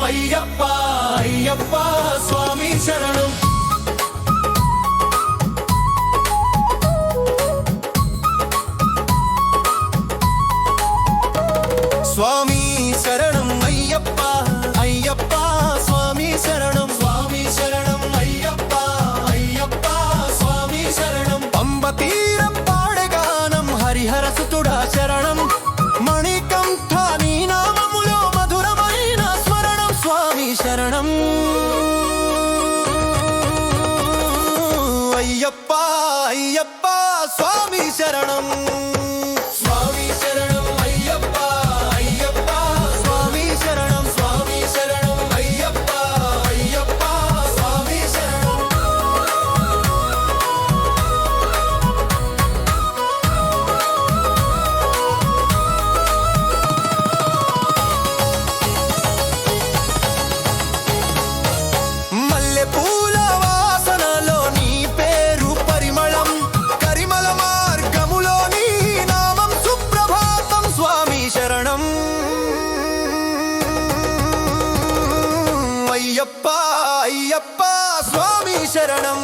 అయ్యప్ప అయ్యప్ప స్వామి శరణం స్వామి శరణం అయ్యప్ప అయ్యప్ప స్వామి శరణం స్వామి శరణం అయ్యప్ప అయ్యప్ప స్వామి శరణం పంబ తీరం పాడగానం హరిహర సుతుడా శరణం మణికంఠ నీ నామములో మధురమైన స్మరణం స్వామి శరణం అయ్యప్ప అయ్యప్ప స్వామి శరణం స్వామి శరణం అయ్యప్ప అయ్యప్ప స్వామి శరణం స్వామి శరణం అయ్యప్ప అయ్యప్ప స్వామి శరణం మల్లె పూల వాసనలో నీ పేరు పరిమళం కరిమల మార్గములో నీ నామం సుప్రభాతం స్వామి శరణం అయ్యప్ప అయ్యప్ప స్వామి శరణం